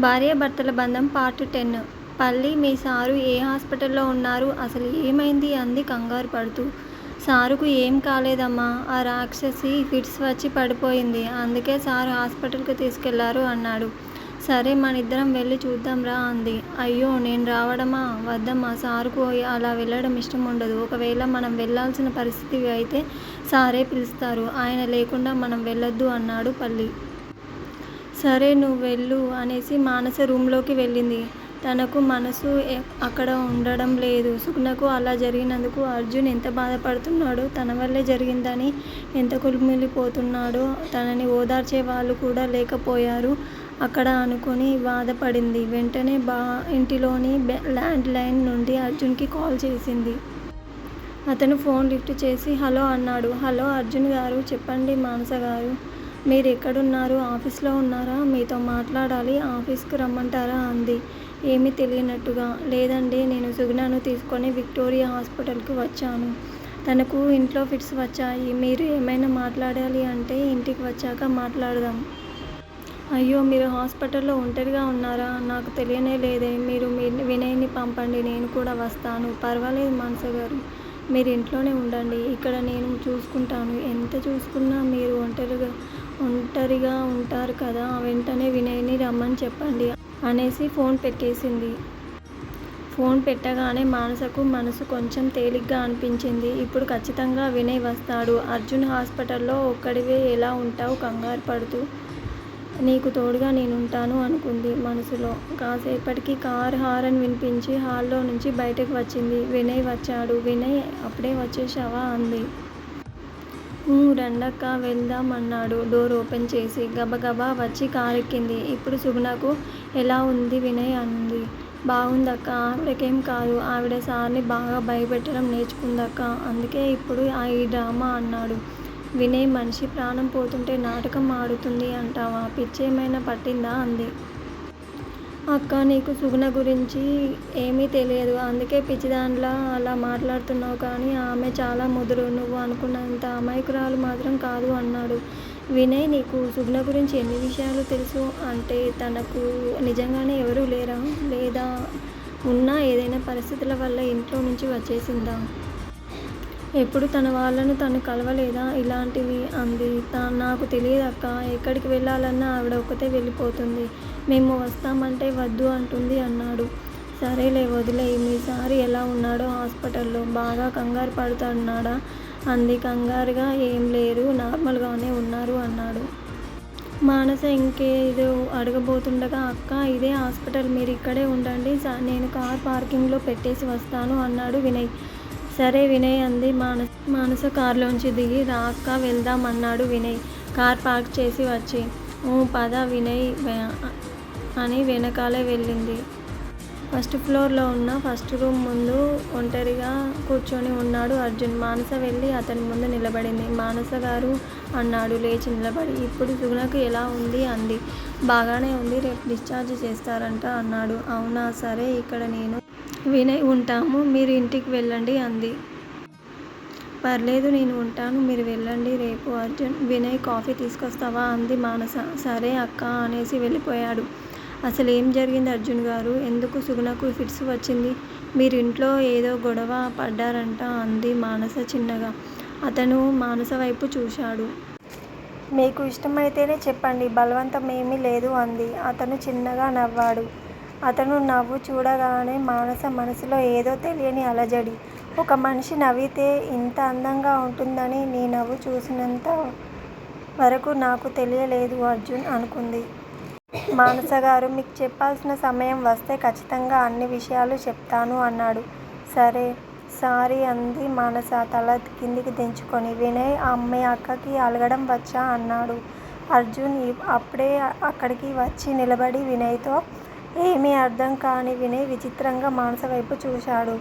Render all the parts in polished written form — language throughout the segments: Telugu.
భార్యాభర్తల బంధం పార్ట్ 10. పల్లీ మీ సారు ఏ హాస్పిటల్లో ఉన్నారు? అసలు ఏమైంది? అంది కంగారు పడుతూ. సారుకు ఏం కాలేదమ్మా. ఆ రాక్షసి ఫిట్స్ వచ్చి పడిపోయింది. అందుకే సారు హాస్పిటల్కి తీసుకెళ్ళారు అన్నాడు. సరే మనిద్దరం వెళ్ళి చూద్దాంరా అంది. అయ్యో నేను రావడమా? వద్దమ్మా. సారుకు అలా వెళ్ళడం ఇష్టం ఉండదు. ఒకవేళ మనం వెళ్ళాల్సిన పరిస్థితి అయితే సారే పిలుస్తారు. ఆయన లేకుండా మనం వెళ్ళొద్దు అన్నాడు పల్లీ. సరే నువ్వు వెళ్ళు అనేసి మానస రూంలోకి వెళ్ళింది. తనకు మనసు అక్కడ ఉండడం లేదు. సుగుణకు అలా జరిగినందుకు అర్జున్ ఎంత బాధపడుతున్నాడో, తన వల్లే జరిగిందని ఎంత కుమిలిపోతున్నాడో, తనని ఓదార్చే వాళ్ళు కూడా లేకపోయారు అక్కడ అనుకుని బాధపడింది. వెంటనే ఇంటిలోని ల్యాండ్ లైన్ నుండి అర్జున్కి కాల్ చేసింది. అతను ఫోన్ లిఫ్ట్ చేసి హలో అన్నాడు. హలో అర్జున్ గారు, చెప్పండి మానస గారు. మీరు ఎక్కడున్నారు? ఆఫీస్లో ఉన్నారా? మీతో మాట్లాడాలి. ఆఫీస్కు రమ్మంటారా అంది ఏమీ తెలియనట్టుగా. లేదండి, నేను సుగుణను తీసుకొని విక్టోరియా హాస్పిటల్కి వచ్చాను. తనకు ఇంట్లో ఫిట్స్ వచ్చాయి. మీరు ఏమైనా మాట్లాడాలి అంటే ఇంటికి వచ్చాక మాట్లాడదాం. అయ్యో మీరు హాస్పిటల్లో ఒంటరిగా ఉన్నారా? నాకు తెలియనే లేదే. మీరు వినయ్ని పంపండి, నేను కూడా వస్తాను. పర్వాలేదు మానస గారు, మీరు ఇంట్లోనే ఉండండి. ఇక్కడ నేను చూసుకుంటాను. ఎంత చూసుకున్నా మీరు ఒంటరిగా ఉంటారు కదా. వెంటనే వినయ్ని రమ్మని చెప్పండి అనేసి ఫోన్ పెట్టేసింది. ఫోన్ పెట్టగానే మానసకు మనసు కొంచెం తేలిగ్గా అనిపించింది. ఇప్పుడు ఖచ్చితంగా వినయ్ వస్తాడు. అర్జున్ హాస్పిటల్లో ఒక్కడివే ఎలా ఉంటావు కంగారు పడుతూ. నీకు తోడుగా నేనుంటాను అనుకుంది మనసులో. కాసేపటికి కార్ హారన్ వినిపించి హాల్లో నుంచి బయటకు వచ్చింది. వినయ్ వచ్చాడు. వినయ్ అప్పుడే వచ్చేశావా అంది. రండక్క వెళ్దాం అన్నాడు డోర్ ఓపెన్ చేసి. గబగబా వచ్చి కారెక్కింది. ఇప్పుడు సుగుణకు ఎలా ఉంది వినయ్ అంది. బాగుందక్క. ఆవిడకేం కాదు. ఆవిడ సార్ని బాగా భయపెట్టడం నేర్చుకుందక్క. అందుకే ఇప్పుడు ఈ డ్రామా అన్నాడు. వినయ్ మనిషి ప్రాణం పోతుంటే నాటకం ఆడుతుంది అంటావా? పిచ్చేమైనా పట్టిందా అంది. అక్క నీకు సుగుణ గురించి ఏమీ తెలియదు. అందుకే పిచ్చిదానిలా అలా మాట్లాడుతున్నావు. కానీ ఆమె చాలా ముదురు. నువ్వు అనుకున్నంత అమాయకురాలు మాత్రం కాదు అన్నాడు. వినయ్ నీకు సుగుణ గురించి ఎన్ని విషయాలు తెలుసు? అంటే తనకు నిజంగానే ఎవరూ లేరా? లేదా ఉన్నా ఏదైనా పరిస్థితుల వల్ల ఇంట్లో నుంచి వచ్చేసిందా? ఎప్పుడు తన వాళ్ళను తను కలవలేదా? ఇలాంటివి అంది. నాకు తెలియదక్క. ఎక్కడికి వెళ్ళాలన్నా ఆవిడ ఒక్కతే వెళ్ళిపోతుంది. మేము వస్తామంటే వద్దు అంటుంది అన్నాడు. సరేలే వదిలేయ్. మీ సారు ఎలా ఉన్నాడో హాస్పిటల్లో? బాగా కంగారు పడుతున్నాడా అంది కంగారుగా. ఏం లేదు, నార్మల్గానే ఉన్నారు అన్నాడు. మానస ఇంకేదో అడగబోతుండగా అక్క ఇదే హాస్పిటల్, మీరు ఇక్కడే ఉండండి. నేను కార్ పార్కింగ్లో పెట్టేసి వస్తాను అన్నాడు వినయ్. సరే వినయ్ అంది మానస కారులోంచి దిగి. రా అక్క వెళ్దాం అన్నాడు వినయ్ కార్ పార్క్ చేసి వచ్చి. పద వినయ్ అని వెనకాలే వెళ్ళింది. ఫస్ట్ ఫ్లోర్లో ఉన్న ఫస్ట్ రూమ్ ముందు ఒంటరిగా కూర్చొని ఉన్నాడు అర్జున్. మానస వెళ్ళి అతని ముందు నిలబడింది. మానస గారు అన్నాడు లేచి నిలబడి. ఇప్పుడు సుగుణకు ఎలా ఉంది అంది. బాగానే ఉంది. రేపు డిశ్చార్జ్ చేస్తారంట అన్నాడు. అవునా, సరే ఇక్కడ నేను వినయ్ ఉంటాము, మీరు ఇంటికి వెళ్ళండి అంది. పర్లేదు నేను ఉంటాను, మీరు వెళ్ళండి రేపు. అర్జున్ వినయ్ కాఫీ తీసుకొస్తావా అంది మానస. సరే అక్క అనేసి వెళ్ళిపోయాడు. అసలు ఏం జరిగింది అర్జున్ గారు? ఎందుకు సుగుణకు ఫిట్స్ వచ్చింది? మీరు ఇంట్లో ఏదో గొడవ పడ్డారంట అంది మానస చిన్నగా. అతను మానస వైపు చూశాడు. మీకు ఇష్టమైతేనే చెప్పండి, బలవంతం ఏమీ లేదు అంది. అతను చిన్నగా నవ్వాడు. అతను నవ్వు చూడగానే మానస మనసులో ఏదో తెలియని అలజడి. ఒక మనిషి నవ్వితే ఇంత అందంగా ఉంటుందని నీ నవ్వు చూసినంత వరకు నాకు తెలియలేదు అర్జున్ అనుకుంది. మానస గారు, మీకు చెప్పాల్సిన సమయం వస్తే ఖచ్చితంగా అన్ని విషయాలు చెప్తాను అన్నాడు. సరే సారీ అంది మానస తల కిందికి దించుకొని. వినయ్ మీ అక్కకి అలగడం వచ్చా అన్నాడు అర్జున్ అప్పుడే అక్కడికి వచ్చి నిలబడి వినయ్తో. ఏమీ అర్థం కాని వినయ్ విచిత్రంగా మానస వైపు చూశాడు.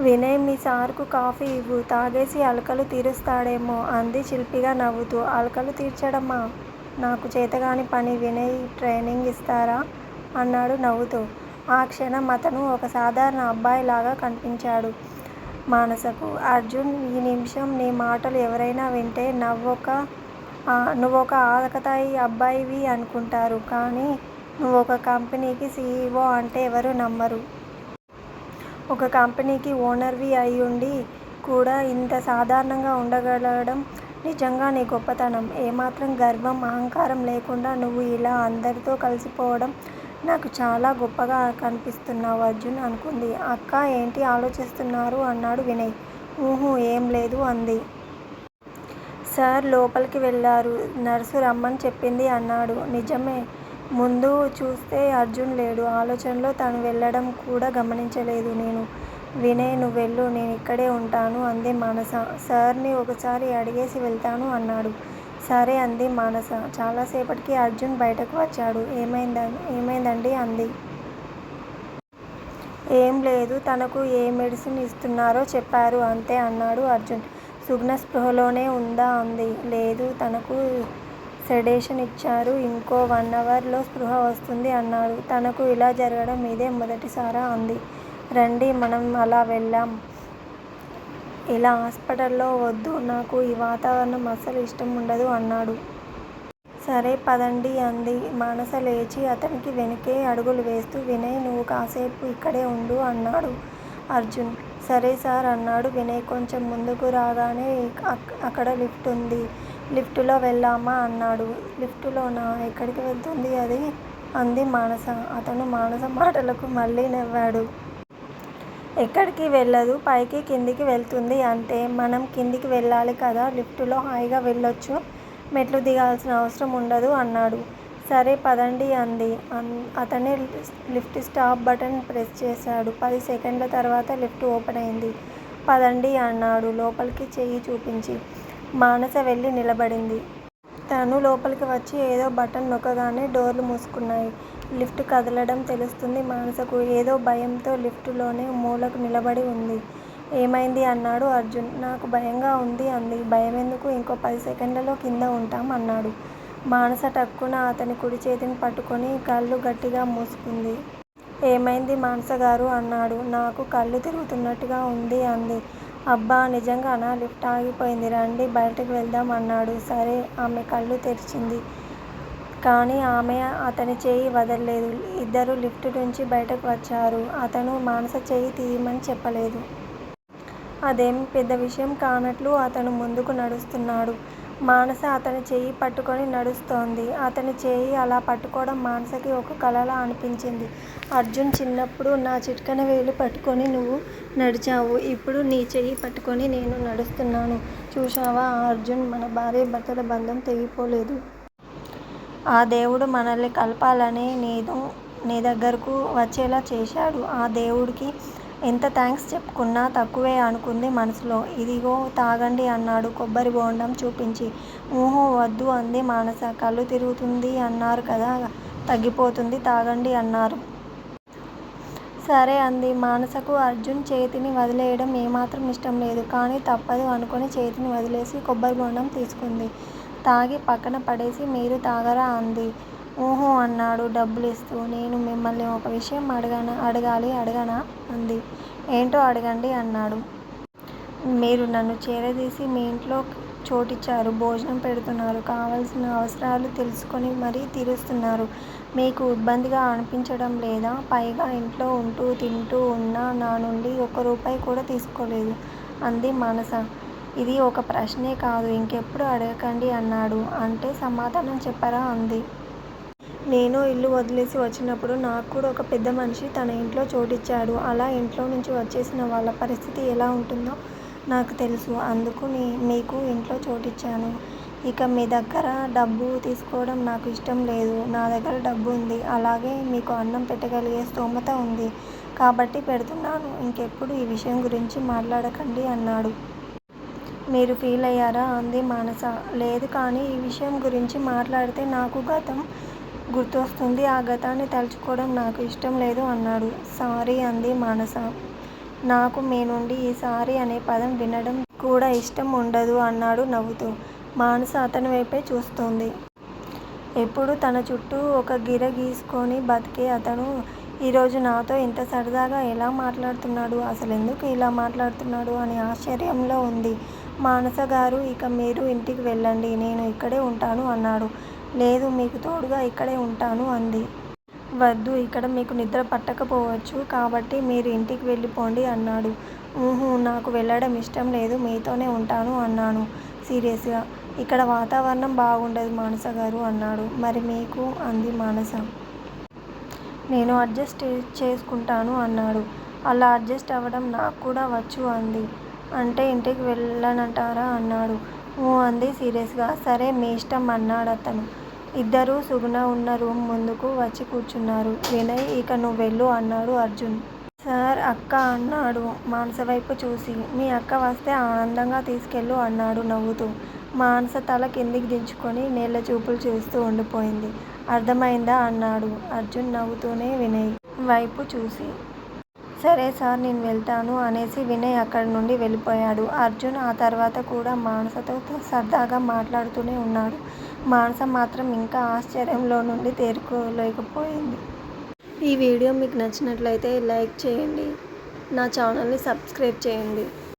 వినయ్ మీ సార్కు కాఫీ ఇవ్వు, తాగేసి అలకలు తీరుస్తాడేమో అంది చిలిపిగా నవ్వుతూ. అలకలు తీర్చడమా? నాకు చేతగాని పని. వినయ్ ట్రైనింగ్ ఇస్తారా అన్నాడు నవ్వుతూ. ఆ క్షణం అతను ఒక సాధారణ అబ్బాయిలాగా కనిపించాడు మానసకు. అర్జున్, ఈ నిమిషం నీ మాటలు ఎవరైనా వింటే నువ్వొక ఆకతాయి అబ్బాయివి అనుకుంటారు. కానీ నువ్వు ఒక కంపెనీకి సీఈఓ అంటే ఎవరూ నమ్మరు. ఒక కంపెనీకి ఓనర్వి అయ్యుండి కూడా ఇంత సాధారణంగా ఉండగలగడం నిజంగా నీ గొప్పతనం. ఏమాత్రం గర్వం, అహంకారం లేకుండా నువ్వు ఇలా అందరితో కలిసిపోవడం నాకు చాలా గొప్పగా కనిపిస్తున్నావు అర్జున్ అనుకుంది. అక్కా, ఏంటి ఆలోచిస్తున్నారు అన్నాడు వినయ్. ఊహూ, ఏం లేదు అంది. సార్ లోపలికి వెళ్ళారు. నర్సు రమ్మని చెప్పింది అన్నాడు. నిజమే. ముందు చూస్తే అర్జున్ లేడు. ఆలోచనలో తను వెళ్ళడం కూడా గమనించలేదు నేను. వినయ్, నువ్వెళ్ళు, నేను ఇక్కడే ఉంటాను అంది మానస. సార్ని ఒకసారి అడిగేసి వెళ్తాను అన్నాడు. సరే అంది మానస. చాలాసేపటికి అర్జున్ బయటకు వచ్చాడు. ఏమైందండి అంది. ఏం లేదు, తనకు ఏ మెడిసిన్ ఇస్తున్నారో చెప్పారు అంతే అన్నాడు అర్జున్. సుగుణ స్పృహలోనే ఉందా అంది. లేదు, తనకు సెడేషన్ ఇచ్చారు. ఇంకో 1 అవర్లో స్పృహ వస్తుంది అన్నాడు. తనకు ఇలా జరగడం ఇదే మొదటిసారా అంది. రండి, మనం అలా వెళ్దాం. ఇలా హాస్పిటల్లో వద్దు, నాకు ఈ వాతావరణం అస్సలు ఇష్టం ఉండదు అన్నాడు. సరే పదండి అంది మానస లేచి అతనికి వెనుకే అడుగులు వేస్తూ. వినయ్, నువ్వు కాసేపు ఇక్కడే ఉండు అన్నాడు అర్జున్. సరే సార్ అన్నాడు వినయ్. కొంచెం ముందుకు రాగానే అక్కడ లిఫ్ట్ ఉంది. లిఫ్టులో వెళ్దామా అన్నాడు. లిఫ్టులోనా? ఎక్కడికి వెళ్తుంది అది అంది మానస. అతను మానస మాటలకు మళ్ళీ నవ్వాడు. ఎక్కడికి వెళ్ళదు, పైకి కిందికి వెళ్తుంది అంతే. మనం కిందికి వెళ్ళాలి కదా, లిఫ్టులో హాయిగా వెళ్ళొచ్చు, మెట్లు దిగాల్సిన అవసరం ఉండదు అన్నాడు. సరే పదండి అంది. అతనే లిఫ్ట్ స్టాప్ బటన్ ప్రెస్ చేశాడు. 10 సెకండ్ల తర్వాత లిఫ్ట్ ఓపెన్ అయింది. పదండి అన్నాడు లోపలికి చెయ్యి చూపించి. మానస వెళ్ళి నిలబడింది. తను లోపలికి వచ్చి ఏదో బటన్ నొక్కగానే డోర్లు మూసుకున్నాయి. లిఫ్ట్ కదలడం తెలుస్తుంది మానసకు. ఏదో భయంతో లిఫ్టులోనే మూలకు నిలబడి ఉంది. ఏమైంది అన్నాడు అర్జున్. నాకు భయంగా ఉంది అంది. భయమెందుకు, ఇంకో 10 సెకండ్లలో కింద ఉంటాం అన్నాడు. మానస టక్కున అతని కుడి చేతిని పట్టుకొని కళ్ళు గట్టిగా మూసుకుంది. ఏమైంది మానసగారు అన్నాడు. నాకు కళ్ళు తిరుగుతున్నట్టుగా ఉంది అంది. అబ్బా, నిజంగానా? లిఫ్ట్ ఆగిపోయింది, రండి బయటకు వెళ్దాం అన్నాడు. సరే. ఆమె కళ్ళు తెరిచింది. కానీ ఆమె అతని చేయి వదల్లేదు. ఇద్దరూ లిఫ్ట్ నుంచి బయటకు వచ్చారు. అతను మానస చేయి తీయమని చెప్పలేదు. అదేం పెద్ద విషయం కానట్లు అతను ముందుకు నడుస్తున్నాడు. మానస అతని చెయ్యి పట్టుకొని నడుస్తోంది. అతని చేయి అలా పట్టుకోవడం మానసకి ఒక కలలా అనిపించింది. అర్జున్, చిన్నప్పుడు నా చిటికెన వేలు పట్టుకొని నువ్వు నడిచావు. ఇప్పుడు నీ చెయ్యి పట్టుకొని నేను నడుస్తున్నాను. చూశావా అర్జున్, మన భార్యాభర్తల బంధం తెగిపోలేదు. ఆ దేవుడు మనల్ని కలపాలని నీ దగ్గరకు వచ్చేలా చేశాడు. ఆ దేవుడికి ఎంత థాంక్స్ చెప్పుకున్నా తక్కువే అనుకుంది మనసులో. ఇదిగో తాగండి అన్నాడు కొబ్బరి బోండం చూపించి. ఊహూ, వద్దు అంది మానస. కళ్ళు తిరుగుతుంది అన్నారు కదా, తగ్గిపోతుంది, తాగండి అన్నారు. సరే అంది. మానసకు అర్జున్ చేతిని వదిలేయడం ఏమాత్రం ఇష్టం లేదు. కానీ తప్పదు అనుకుని చేతిని వదిలేసి కొబ్బరి బోండం తీసుకుంది. తాగి పక్కన పడేసి, మీరు తాగరా అంది. ఊహూ అన్నాడు డబ్బులిస్తూ. నేను మిమ్మల్ని ఒక విషయం అడగనా అంది. ఏంటో అడగండి అన్నాడు. మీరు నన్ను చేరదీసి మీ ఇంట్లో చోటిచ్చారు, భోజనం పెడుతున్నారు, కావలసిన అవసరాలు తెలుసుకొని మరీ తీరుస్తున్నారు. మీకు ఇబ్బందిగా అనిపించడం లేదా? పైగా ఇంట్లో ఉంటూ తింటూ ఉన్నా నా నుండి ఒక్క రూపాయి కూడా తీసుకోలేదు అంది మానస. ఇది ఒక ప్రశ్నే కాదు, ఇంకెప్పుడు అడగకండి అన్నాడు. అంటే సమాధానం చెప్పరా అంది. నేను ఇల్లు వదిలేసి వచ్చినప్పుడు నాకు కూడా ఒక పెద్ద మనిషి తన ఇంట్లో చోటిచ్చాడు. అలా ఇంట్లో నుంచి వచ్చేసిన వాళ్ళ పరిస్థితి ఎలా ఉంటుందో నాకు తెలుసు. అందుకు మీకు ఇంట్లో చోటిచ్చాను. ఇక మీ దగ్గర డబ్బు తీసుకోవడం నాకు ఇష్టం లేదు. నా దగ్గర డబ్బు ఉంది, అలాగే మీకు అన్నం పెట్టగలిగే స్తోమత ఉంది కాబట్టి పెడుతున్నాను. ఇంకెప్పుడు ఈ విషయం గురించి మాట్లాడకండి అన్నాడు. మీరు ఫీల్ అయ్యారా అంది మానస. లేదు, కానీ ఈ విషయం గురించి మాట్లాడితే నాకు గతం గుర్తొస్తుంది. ఆ గతాన్ని తలుచుకోవడం నాకు ఇష్టం లేదు అన్నాడు. సారీ అంది మానస. నాకు మీ నుండి ఈ సారీ అనే పదం వినడం కూడా ఇష్టం ఉండదు అన్నాడు నవ్వుతూ. మానస అతని వైపే చూస్తోంది. ఎప్పుడు తన చుట్టూ ఒక గిర గీసుకొని బతికే అతను ఈరోజు నాతో ఇంత సరదాగా ఎలా మాట్లాడుతున్నాడు, అసలెందుకు ఇలా మాట్లాడుతున్నాడు అని ఆశ్చర్యంలో ఉంది. మానస గారు, ఇక మీరు ఇంటికి వెళ్ళండి, నేను ఇక్కడే ఉంటాను అన్నాడు. లేదు, మీకు తోడుగా ఇక్కడే ఉంటాను అంది. వద్దు, ఇక్కడ మీకు నిద్ర పట్టకపోవచ్చు, కాబట్టి మీరు ఇంటికి వెళ్ళిపోండి అన్నాడు. ఊహూ, నాకు వెళ్ళడం ఇష్టం లేదు, మీతోనే ఉంటాను అన్నాను సీరియస్గా. ఇక్కడ వాతావరణం బాగుండదు మానసగారు అన్నాడు. మరి మీకు అంది మానస. నేను అడ్జస్ట్ చేసుకుంటాను అన్నాడు. అలా అడ్జస్ట్ అవ్వడం నాకు కూడా వచ్చు అంది. అంటే ఇంటికి వెళ్ళనంటారా అన్నాడు. ఊ అంది సీరియస్గా. సరే మీ ఇష్టం అన్నాడతను. ఇద్దరూ సుగుణ ఉన్న రూమ్ ముందుకు వచ్చి కూర్చున్నారు. వినయ్, ఇక నువ్వెళ్ళు అన్నాడు అర్జున్. సార్, అక్క అన్నాడు మానస వైపు చూసి. మీ అక్క వస్తే ఆనందంగా తీసుకెళ్ళు అన్నాడు నవ్వుతూ. మానస తల కిందికి దించుకొని నీళ్ళ చూపులు చూస్తూ ఉండిపోయింది. అర్థమైందా అన్నాడు అర్జున్ నవ్వుతూనే వినయ్ వైపు చూసి. సరే సార్, నేను వెళ్తాను అనేసి వినయ్ అక్కడి నుండి వెళ్ళిపోయాడు. అర్జున్ ఆ తర్వాత కూడా మానసతో సరదాగా మాట్లాడుతూనే ఉన్నాడు. మానస మాత్రం ఇంకా ఆశ్చర్యంలో నుండి తేరుకోలేకపోయింది. ఈ వీడియో మీకు నచ్చినట్లయితే లైక్ చేయండి, నా ఛానల్ని సబ్స్క్రైబ్ చేయండి.